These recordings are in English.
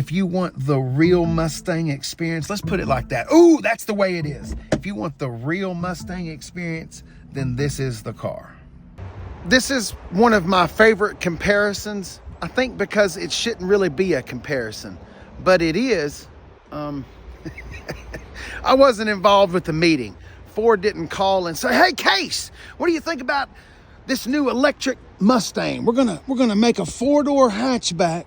If you want the real Mustang experience, let's put it like that. Ooh, that's the way it is. If you want the real Mustang experience, then this is the car. This is one of my favorite comparisons, I think, because it shouldn't really be a comparison, but it is. I wasn't involved with the meeting. Ford didn't call and say, hey, Case, what do you think about this new electric Mustang? We're gonna make a 4-door hatchback,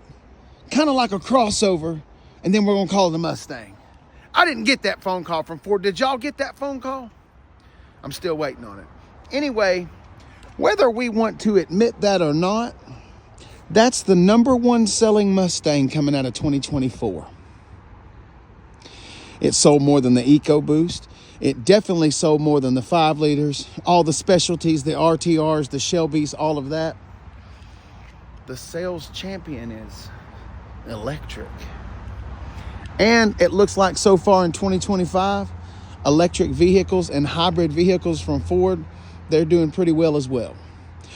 kind of like a crossover, and then we're gonna call it a Mustang. I didn't get that phone call from Ford. Did y'all get that phone call? I'm still waiting on it. Anyway, whether we want to admit that or not, that's the #1 selling Mustang coming out of 2024. It sold more than the EcoBoost. It definitely sold more than the 5 liters, all the specialties, the RTRs, the Shelbys, all of that. The sales champion is electric. And it looks like so far in 2025, electric vehicles and hybrid vehicles from Ford, they're doing pretty well as well.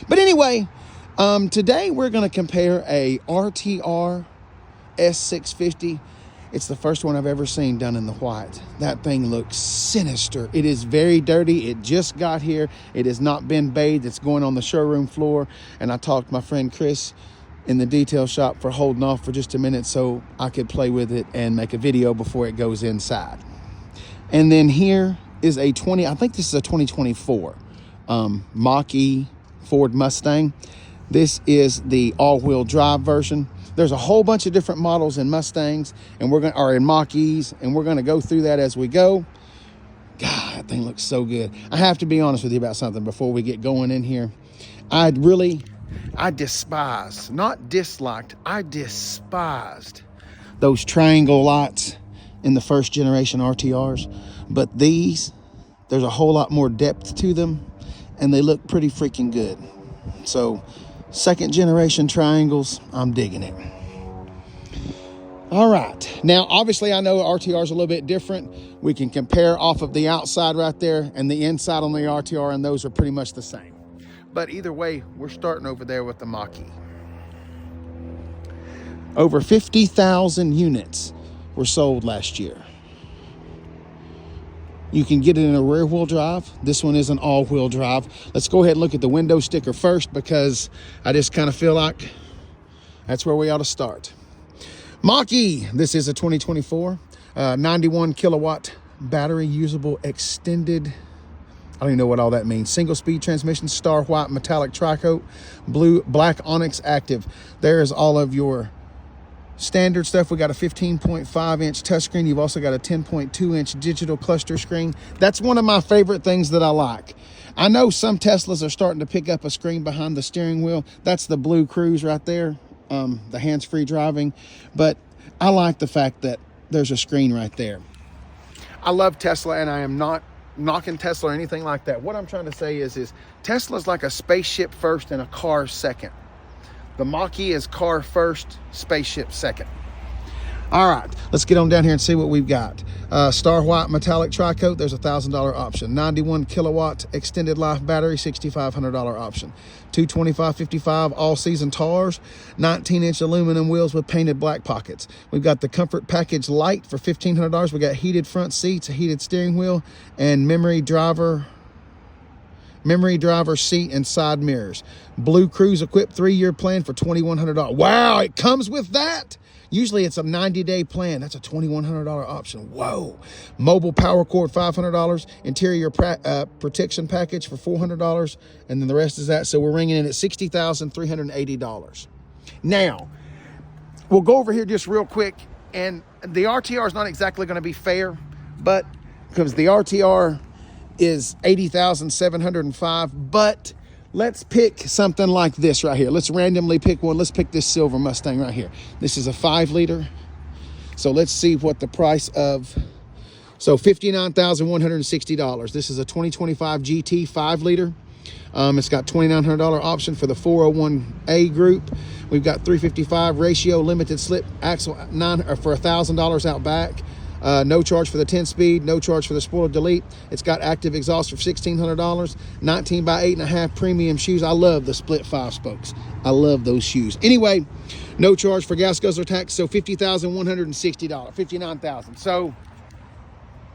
But anyway, today we're going to compare a RTR S650. It's the first one I've ever seen done in the white. That thing looks sinister. It is very dirty. It just got here. It has not been bathed. It's going on the showroom floor. And I talked to my friend Chris in the detail shop for holding off for just a minute so I could play with it and make a video before it goes inside. And then here is I think this is a 2024 MachE Ford Mustang. This is the all-wheel drive version. There's a whole bunch of different models in Mustangs, and in Mach-E's, and we're gonna go through that as we go. God, that thing looks so good. I have to be honest with you about something before we get going in here. I despised, not disliked, I despised those triangle lights in the first generation RTRs. But these, there's a whole lot more depth to them, and they look pretty freaking good. So, second generation triangles, I'm digging it. All right, now obviously I know RTR is a little bit different. We can compare off of the outside right there and the inside on the RTR, and those are pretty much the same. But either way, we're starting over there with the MachE. Over 50,000 units were sold last year. You can get it in a rear wheel drive. This one is an all wheel drive. Let's go ahead and look at the window sticker first, because I just kind of feel like that's where we ought to start. MachE, this is a 2024 91 kilowatt battery usable extended, I don't even know what all that means. Single speed transmission, star white metallic tricoat, black onyx active. There's all of your standard stuff. We got a 15.5 inch touchscreen. You've also got a 10.2 inch digital cluster screen. That's one of my favorite things that I like. I know some Teslas are starting to pick up a screen behind the steering wheel. That's the Blue Cruise right there, the hands-free driving. But I like the fact that there's a screen right there. I love Tesla, and I am not knocking Tesla or anything like that. What I'm trying to say is Tesla's like a spaceship first and a car second. The MachE is car first, spaceship second. All right, let's get on down here and see what we've got. Star white metallic tricoat, there's a $1,000 option. 91 kilowatt extended life battery, $6,500 option. 225/55 all season tars, 19-inch aluminum wheels with painted black pockets. We've got the comfort package light for $1,500. We got heated front seats, a heated steering wheel, and memory driver seat and side mirrors. Blue Cruise equipped 3-year plan for $2,100. Wow, it comes with that. Usually it's a 90-day plan. That's a $2,100 option. Whoa. Mobile power cord, $500. Interior protection package for $400. And then the rest is that. So we're ringing in at $60,380. Now, we'll go over here just real quick. And the RTR is not exactly going to be fair, but because the RTR is $80,705, but let's pick something like this right here. Let's randomly pick one. Let's pick this silver Mustang right here. This is a 5 liter. So let's see what the price of, so $59,160. This is a 2025 GT 5 liter. It's got $2,900 option for the 401A group. We've got 355 ratio limited slip axle for $1,000 out back. No charge for the 10-speed, no charge for the spoiler delete. It's got active exhaust for $1,600, 19 by 8.5 premium shoes. I love the split 5 spokes. I love those shoes. Anyway, no charge for gas guzzler tax, so $50,160, $59,000. So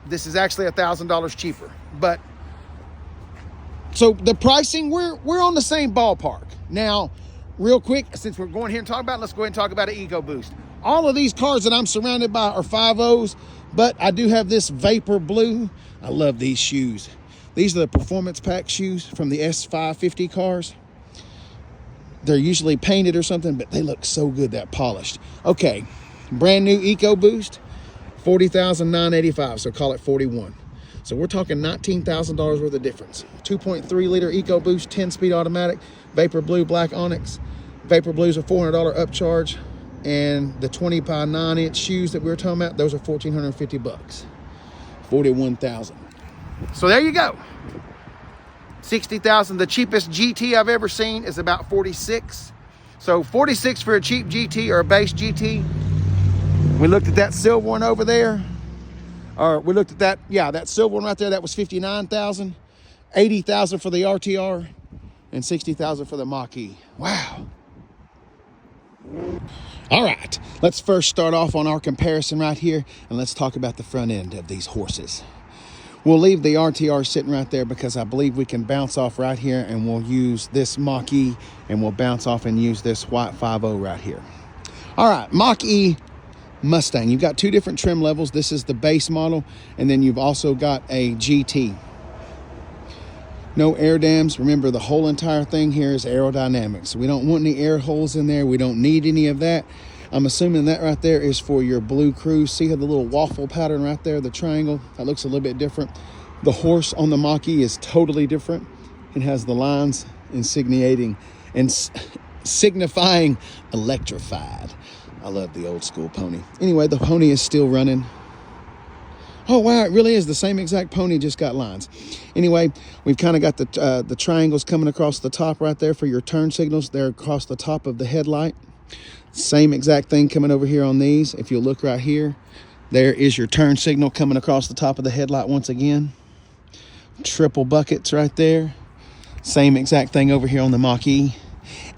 this is actually $1,000 cheaper. But so the pricing, we're on the same ballpark. Now, real quick, since we're going here and talking about it, let's go ahead and talk about an EcoBoost. All of these cars that I'm surrounded by are 5.0s, but I do have this Vapor Blue. I love these shoes. These are the performance pack shoes from the S550 cars. They're usually painted or something, but they look so good, that polished. Okay, brand new EcoBoost, $40,985, so call it 41. So we're talking $19,000 worth of difference. 2.3 liter EcoBoost, 10-speed automatic, Vapor Blue, black onyx. Vapor Blues are $400 upcharge, and the 20 by 9-inch shoes that we were talking about, those are $1,450. 41,000. So there you go. 60,000. The cheapest GT I've ever seen is about 46. So 46 for a cheap GT or a base GT. We looked at that silver one over there. Or we looked at that, yeah, that silver one right there, that was 59,000, 80,000 for the RTR, and 60,000 for the MachE. Wow. All right, let's first start off on our comparison right here, and let's talk about the front end of these horses. We'll leave the RTR sitting right there because I believe we can bounce off right here, and we'll use this MachE, and we'll bounce off and use this white 5.0 right here. All right, MachE Mustang. You've got two different trim levels. This is the base model, and then you've also got a GT. No air dams. Remember, the whole entire thing here is aerodynamics. So we don't want any air holes in there. We don't need any of that. I'm assuming that right there is for your Blue Cruise. See how the little waffle pattern right there, the triangle? That looks a little bit different. The horse on the MachE is totally different. It has the lines insigniating and signifying electrified. I love the old school pony. Anyway, the pony is still running. Oh, wow, it really is the same exact pony, just got lines. Anyway, we've kind of got the triangles coming across the top right there for your turn signals. They're across the top of the headlight. Same exact thing coming over here on these. If you look right here, there is your turn signal coming across the top of the headlight once again. Triple buckets right there. Same exact thing over here on the MachE.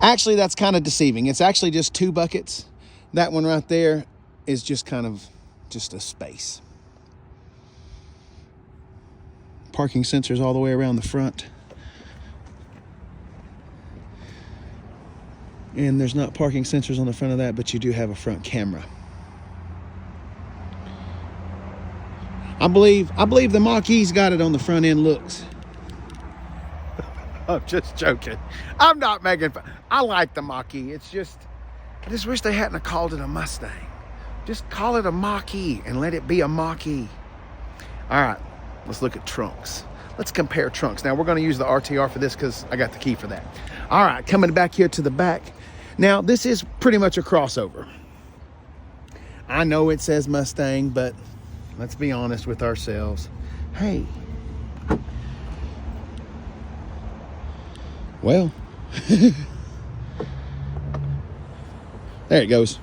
Actually, that's kind of deceiving. It's actually just 2 buckets. That one right there is just kind of just a space. Parking sensors all the way around the front. And there's not parking sensors on the front of that, but you do have a front camera. I believe the MachE's got it on the front end looks. I'm just joking. I'm not making fun. I like the MachE. It's just, I just wish they hadn't called it a Mustang. Just call it a MachE and let it be a MachE. All right, let's look at trunks. Let's compare trunks. Now, we're going to use the RTR for this because I got the key for that. All right, coming back here to the back. Now, this is pretty much a crossover. I know it says Mustang, but let's be honest with ourselves. Hey. Well, there it goes.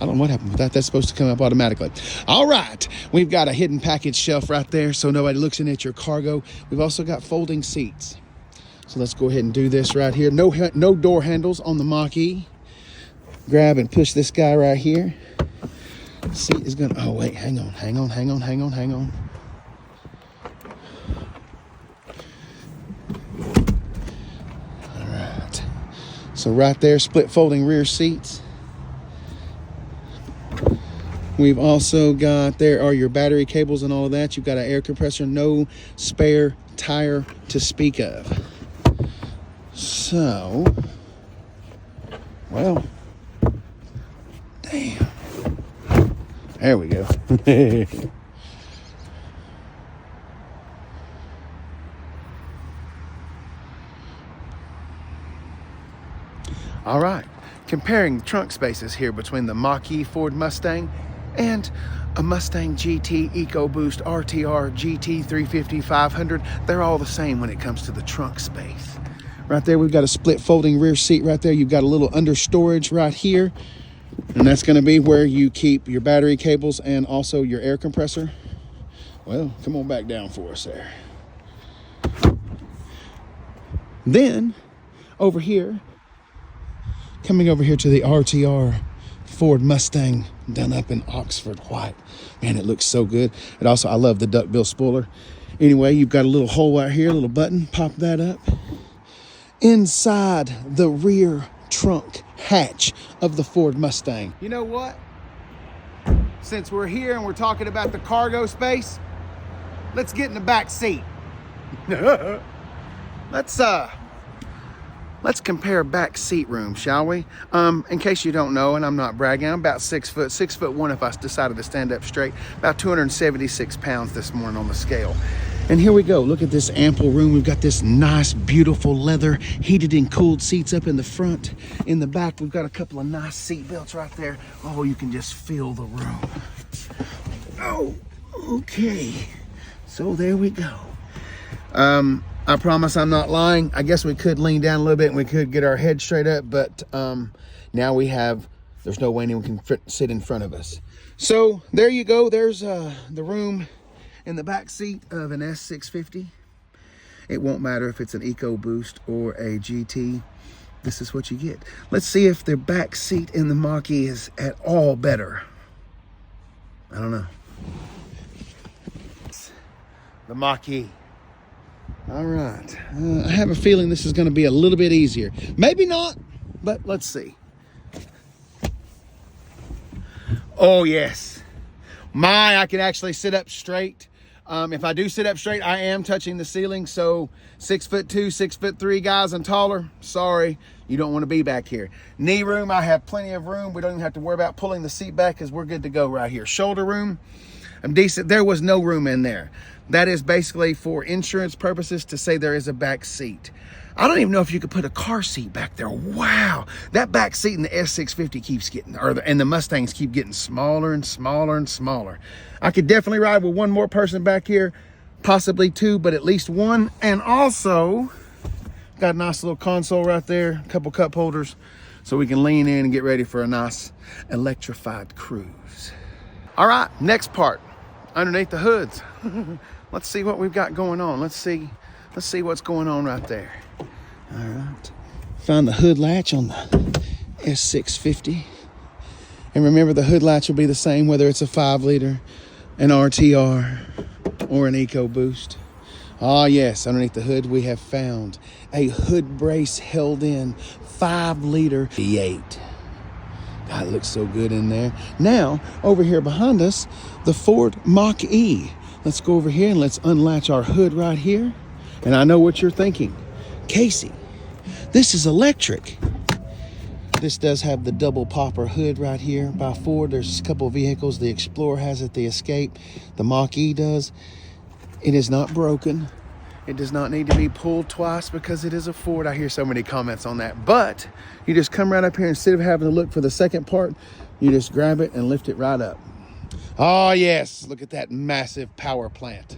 I don't know what happened with that. That's supposed to come up automatically. All right. We've got a hidden package shelf right there so nobody looks in at your cargo. We've also got folding seats. So let's go ahead and do this right here. No door handles on the MachE. Grab and push this guy right here. Seat is going to... Oh, wait. Hang on. All right. So right there, split folding rear seats. We've also got, there are your battery cables and all of that. You've got an air compressor, no spare tire to speak of. So, well, damn. There we go. All right, comparing trunk spaces here between the MachE Ford Mustang and a Mustang GT, EcoBoost, RTR, GT 350, 500. They're all the same when it comes to the trunk space. Right there, we've got a split folding rear seat right there. You've got a little under storage right here. And that's going to be where you keep your battery cables and also your air compressor. Well, come on back down for us there. Then over here, coming over here to the RTR Ford Mustang done up in Oxford white. Man, it looks so good. And also, I love the duckbill spoiler. Anyway, you've got a little hole out here, a little button, pop that up. Inside the rear trunk hatch of the Ford Mustang. You know what? Since we're here and we're talking about the cargo space, let's get in the back seat. Let's compare back seat room, shall we? In case you don't know, and I'm not bragging, I'm about 6 foot, 6'1" if I decided to stand up straight, about 276 pounds this morning on the scale. And here we go. Look at this ample room. We've got this nice, beautiful leather heated and cooled seats up in the front. In the back, we've got a couple of nice seat belts right there. Oh, you can just feel the room. Oh, okay. So there we go. I promise I'm not lying. I guess we could lean down a little bit and we could get our head straight up, but now there's no way anyone can sit in front of us. So there you go. There's the room in the back seat of an S650. It won't matter if it's an EcoBoost or a GT. This is what you get. Let's see if the back seat in the MachE is at all better. I don't know. The MachE. All right. I have a feeling this is going to be a little bit easier. Maybe not, but let's see. Oh, yes. I can actually sit up straight. If I do sit up straight, I am touching the ceiling. So 6'2", 6'3" guys and taller, sorry, you don't want to be back here. Knee room, I have plenty of room. We don't even have to worry about pulling the seat back because we're good to go right here. Shoulder room, I'm decent. There was no room in there. That is basically for insurance purposes to say there is a back seat. I don't even know if you could put a car seat back there. Wow. That back seat in the S650 keeps getting, and the Mustangs keep getting smaller and smaller and smaller. I could definitely ride with one more person back here, possibly two, but at least one. And also, got a nice little console right there, a couple cup holders, so we can lean in and get ready for a nice electrified cruise. All right, next part, underneath the hoods. Let's see what we've got going on. Let's see what's going on right there. All right, found the hood latch on the S650. And remember, the hood latch will be the same whether it's a 5-liter, an RTR, or an EcoBoost. Ah, yes, underneath the hood we have found a hood brace held in 5-liter V8. God, it looks so good in there. Now, over here behind us, the Ford MachE. Let's go over here and let's unlatch our hood right here. And I know what you're thinking. Casey, this is electric. This does have the double popper hood right here by Ford. There's a couple of vehicles. The Explorer has it, the Escape. The MachE does. It is not broken. It does not need to be pulled twice because it is a Ford. I hear so many comments on that. But you just come right up here, instead of having to look for the second part, you just grab it and lift it right up. Oh, yes. Look at that massive power plant.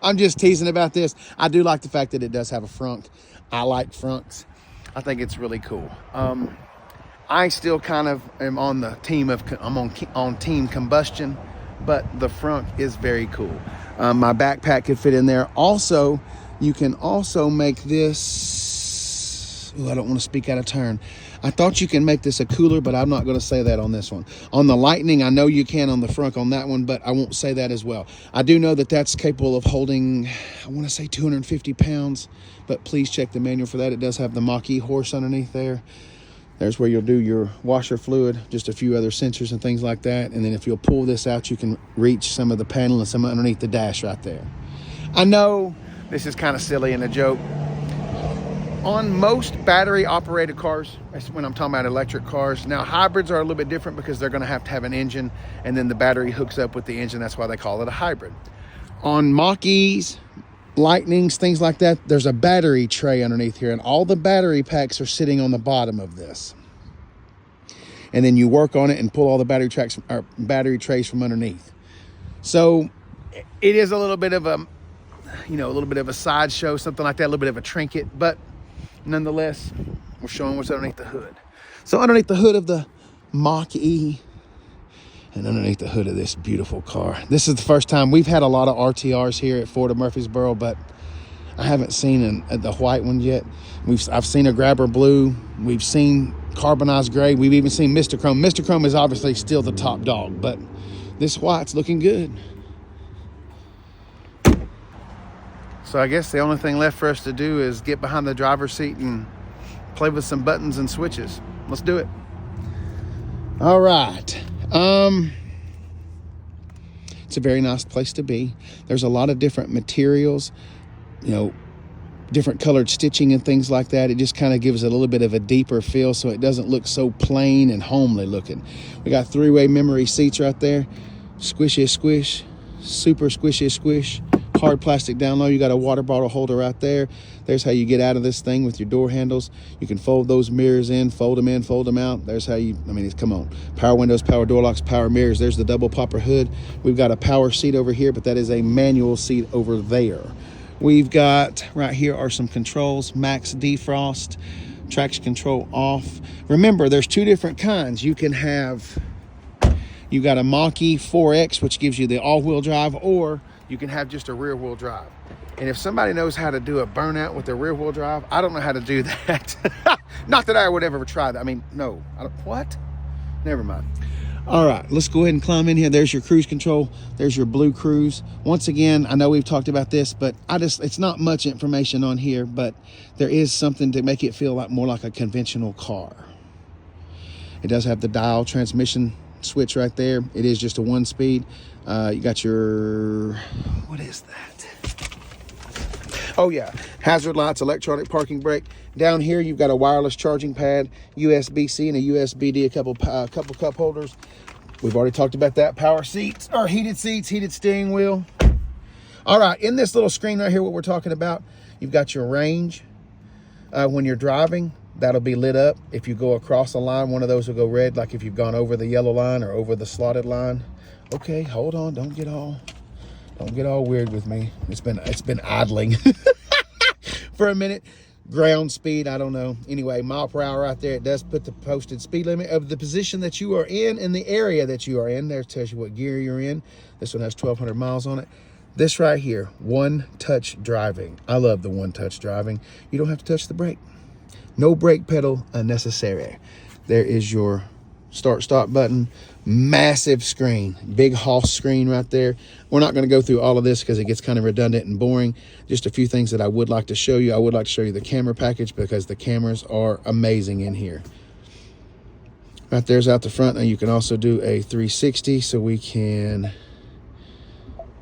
I'm just teasing about this. I do like the fact that it does have a frunk. I like frunks. I think it's really cool. I still kind of am on the team of, I'm on team combustion, but the frunk is very cool. My backpack could fit in there. Also, you can also make this, I don't want to speak out of turn. I thought you can make this a cooler, but I'm not going to say that on this one. On the Lightning, I know you can on the front on that one, but I won't say that as well. I do know that that's capable of holding, I want to say 250 pounds, but please check the manual for that. It does have the MachE horse underneath there. There's where you'll do your washer fluid, just a few other sensors and things like that. And then if you'll pull this out, you can reach some of the panel and some underneath the dash right there. I know this is kind of silly and a joke. On most battery operated cars, that's when I'm talking about electric cars. Now hybrids are a little bit different because they're going to have an engine and then the battery hooks up with the engine. That's why they call it a hybrid. On MachEs, Lightnings, things like that, there's a battery tray underneath here and all the battery packs are sitting on the bottom of this. And then you work on it and pull all the battery trays from underneath. So it is a little bit of a, a little bit of a sideshow, something like that, a little bit of a trinket, but nonetheless, we're showing what's underneath the hood. So underneath the hood of the MachE. And underneath the hood of this beautiful car. This is the first time. We've had a lot of RTRs here at Ford of Murfreesboro, but I haven't seen the white one yet. I've seen a grabber blue. We've seen carbonized gray. We've even seen Mr. Chrome. Mr. Chrome is obviously still the top dog, but this white's looking good. So I guess the only thing left for us to do is get behind the driver's seat and play with some buttons and switches. Let's do it. All right. It's a very nice place to be. There's a lot of different materials, you know, different colored stitching and things like that. It just kind of gives it a little bit of a deeper feel so it doesn't look so plain and homely looking. We got 3-way memory seats right there. Squishy squish, super squishy squish. Hard plastic down low. You got a water bottle holder right there. There's how you get out of this thing with your door handles. You can fold those mirrors in, fold them out. There's how you, come on. Power windows, power door locks, power mirrors. There's the double popper hood. We've got a power seat over here, but that is a manual seat over there. We've got, right here are some controls. Max defrost, traction control off. Remember, there's 2 different kinds. You can have, you got a MachE 4X, which gives you the all-wheel drive, or you can have just a rear-wheel drive. And if somebody knows how to do a burnout with a rear-wheel drive, I don't know how to do that. Not that I would ever try that. I mean, no. What? Never mind. All right, let's go ahead and climb in here. There's your cruise control. There's your blue cruise. Once again, I know we've talked about this, but it's not much information on here, but there is something to make it feel more like a conventional car. It does have the dial transmission switch right there. It is just a 1-speed. You got your, what is that? Oh yeah, hazard lights, electronic parking brake. Down here you've got a wireless charging pad, USB-C and a USB-D, a couple cup holders. We've already talked about that. Power seats, or heated seats, heated steering wheel. All right, in this little screen right here, what we're talking about, you've got your range. When you're driving, that'll be lit up. If you go across a line, one of those will go red, like if you've gone over the yellow line or over the slotted line. Okay, hold on, don't get all weird with me. It's been idling for a minute. Ground speed, I don't know. Anyway, mile per hour right there. It does put the posted speed limit of the position that you are in the area that you are in. There tells you what gear you're in. This one has 1,200 miles on it. This right here, one-touch driving. I love the one-touch driving. You don't have to touch the brake. No brake pedal unnecessary. There is your start-stop button. Massive screen, big Hoss screen right there. We're not going to go through all of this because it gets kind of redundant and boring. Just a few things that I would like to show you. I would like to show you the camera package because the cameras are amazing in here. Right there's out the front. Now you can also do a 360, so we can,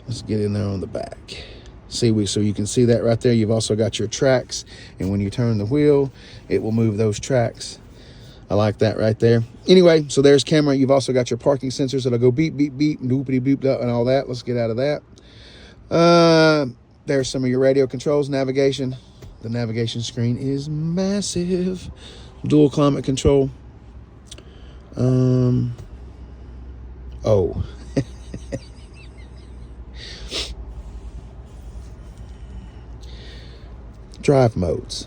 let's get in there on the back. So you can see that right there. You've also got your tracks, and when you turn the wheel, it will move those tracks. I like that right there. Anyway, so there's camera. You've also got your parking sensors that'll go beep, beep, beep, doopity, boop, and all that. Let's get out of that. There's some of your radio controls, navigation. The navigation screen is massive. Dual climate control. Oh. Drive modes.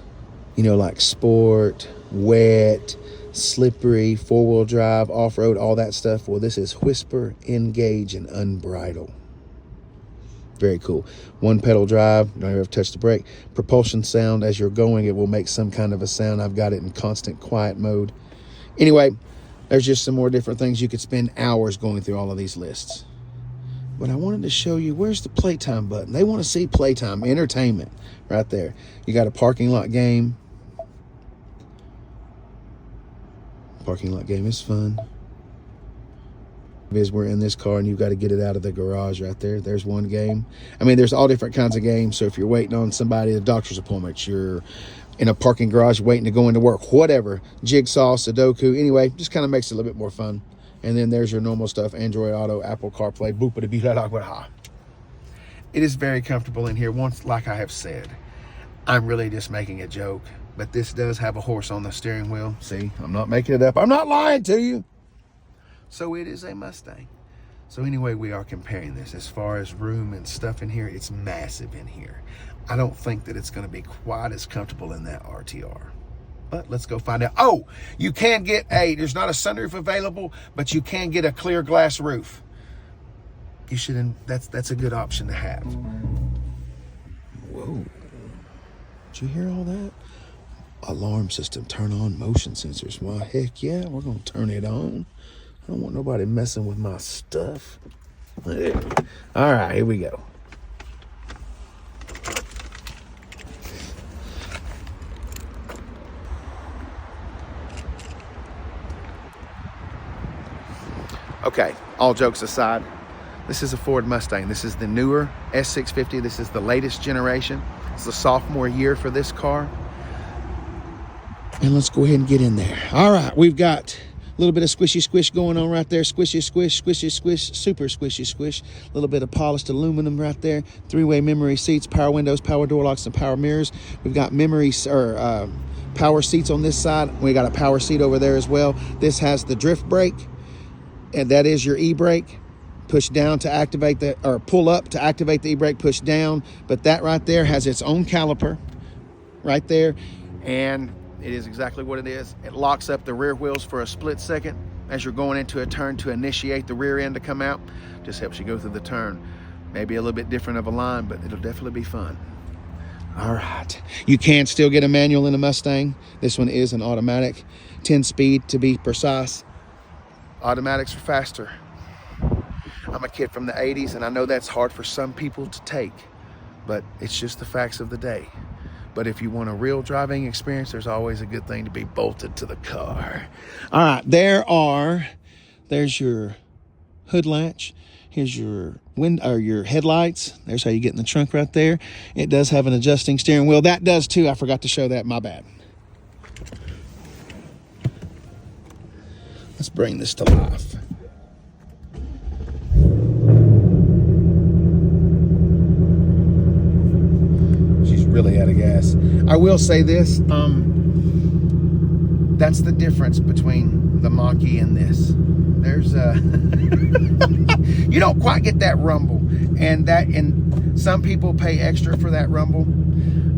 You know, like sport, wet, slippery, 4-wheel drive, off-road, all that stuff. Well, this is whisper, engage, and unbridle. Very cool. One pedal drive, you don't ever have to touch the brake. Propulsion sound, as you're going, it will make some kind of a sound. I've got it in constant quiet mode. Anyway, there's just some more different things. You could spend hours going through all of these lists. But I wanted to show you, where's the playtime button? They want to see playtime, entertainment, right there. You got a parking lot game. Parking lot game is fun. Is we're in this car and you've got to get it out of the garage right there. There's one game. I mean, there's all different kinds of games. So if you're waiting on somebody, the doctor's appointment, you're in a parking garage waiting to go into work, whatever, jigsaw, Sudoku. Anyway, just kind of makes it a little bit more fun. And then there's your normal stuff, Android Auto, Apple CarPlay, boop-a-da-bee-da-da-da-da. It is very comfortable in here. Once, like I have said, I'm really just making a joke, but this does have a horse on the steering wheel. See, I'm not making it up. I'm not lying to you. So it is a Mustang. So anyway, we are comparing this. As far as room and stuff in here, it's massive in here. I don't think that it's going to be quite as comfortable in that RTR. But let's go find out. Oh, you can get there's not a sunroof available, but you can get a clear glass roof. You should, that's a good option to have. Whoa. Did you hear all that? Alarm system, turn on motion sensors. Well, heck yeah, we're gonna turn it on. I don't want nobody messing with my stuff. All right, here we go. Okay, all jokes aside, this is a Ford Mustang. This is the newer S650. This is the latest generation. It's the sophomore year for this car. And let's go ahead and get in there. All right, we've got a little bit of squishy squish going on right there. Squishy squish, squishy squish, super squishy squish. A little bit of polished aluminum right there. Three-way memory seats, power windows, power door locks, and power mirrors. We've got power seats on this side. We got a power seat over there as well. This has the drift brake, and that is your e-brake. Push down to activate or pull up to activate the e-brake, push down. But that right there has its own caliper right there. And it is exactly what it is. It locks up the rear wheels for a split second as you're going into a turn to initiate the rear end to come out. Just helps you go through the turn. Maybe a little bit different of a line, but it'll definitely be fun. All right. You can still get a manual in a Mustang. This one is an automatic, 10-speed to be precise. Automatics are faster. I'm a kid from the 80s, and I know that's hard for some people to take, but it's just the facts of the day. But if you want a real driving experience, there's always a good thing to be bolted to the car. All right, there's your hood latch. Here's your your headlights. There's how you get in the trunk right there. It does have an adjusting steering wheel. That does too. I forgot to show that. My bad. Let's bring this to life. Really out of gas. I will say this, that's the difference between the MachE and this. There's you don't quite get that rumble, and some people pay extra for that rumble.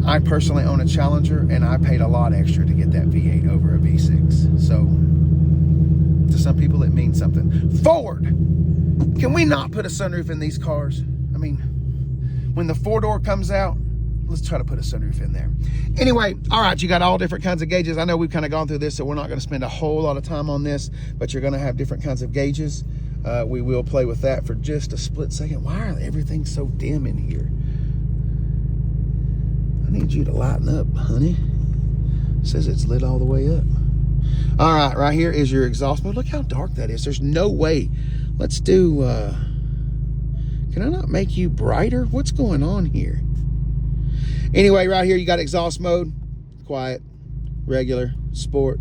I personally own a Challenger, and I paid a lot extra to get that V8 over a V6. So to some people it means something. Ford, can we not put a sunroof in these cars? I mean, when the 4-door comes out, let's try to put a sunroof in there. Anyway, all right, you got all different kinds of gauges. I know we've kind of gone through this, so we're not going to spend a whole lot of time on this, but you're going to have different kinds of gauges. We will play with that for just a split second. Why are everything so dim in here? I need you to lighten up, honey. It says it's lit all the way up. All right, right here is your exhaust mode. Look how dark that is. There's no way. Let's do, can I not make you brighter? What's going on here? Anyway, right here you got exhaust mode, quiet, regular, sport,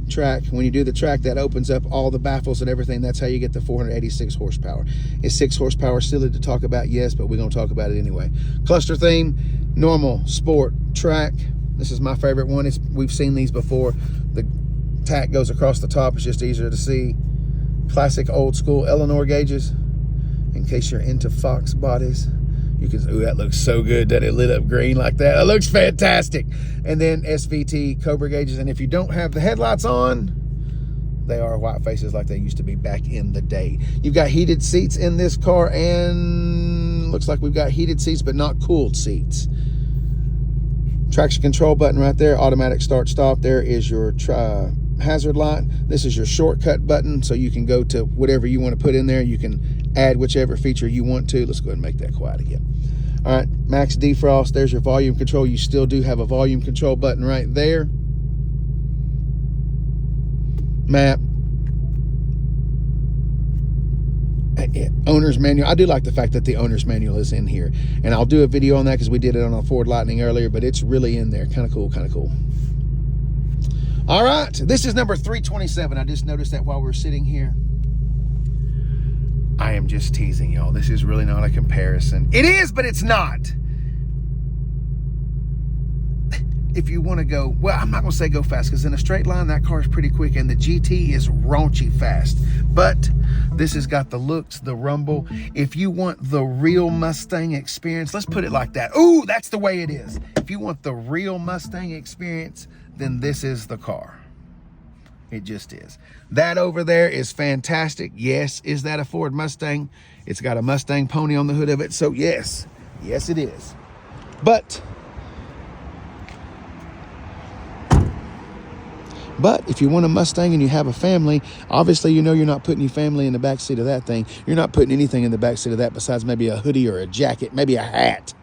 track. When you do the track, that opens up all the baffles and everything. That's how you get the 486 horsepower. Is 6 horsepower silly to talk about? Yes, but we're going to talk about it anyway. Cluster theme, normal, sport, track. This is my favorite one. We've seen these before. The tack goes across the top. It's just easier to see. Classic old school Eleanor gauges, in case you're into Fox bodies. You can, ooh, that looks so good that it lit up green like that. It looks fantastic. And then SVT Cobra gauges. And if you don't have the headlights on, they are white faces like they used to be back in the day. You've got heated seats in this car, and looks like we've got heated seats, but not cooled seats. Traction control button right there, automatic start stop. There is your hazard light. This is your shortcut button, so you can go to whatever you want to put in there. You can add whichever feature you want to. Let's go ahead and make that quiet again. All right, max defrost. There's your volume control. You still do have a volume control button right there. Map. Owner's manual. I do like the fact that the owner's manual is in here, and I'll do a video on that because we did it on a Ford Lightning earlier, but it's really in there. Kind of cool, kind of cool. All right, this is number 327. I just noticed that while we're sitting here. I am just teasing y'all. This is really not a comparison. It is, but it's not. If you want to go, well, I'm not going to say go fast, because in a straight line, that car is pretty quick, and the GT is raunchy fast. But this has got the looks, the rumble. If you want the real Mustang experience, let's put it like that. Ooh, that's the way it is. If you want the real Mustang experience, then this is the car. It just is. That over there is fantastic. Yes, is that a Ford Mustang? It's got a Mustang pony on the hood of it, so yes. Yes, it is. But if you want a Mustang and you have a family, obviously you know you're not putting your family in the back seat of that thing. You're not putting anything in the back seat of that besides maybe a hoodie or a jacket, maybe a hat.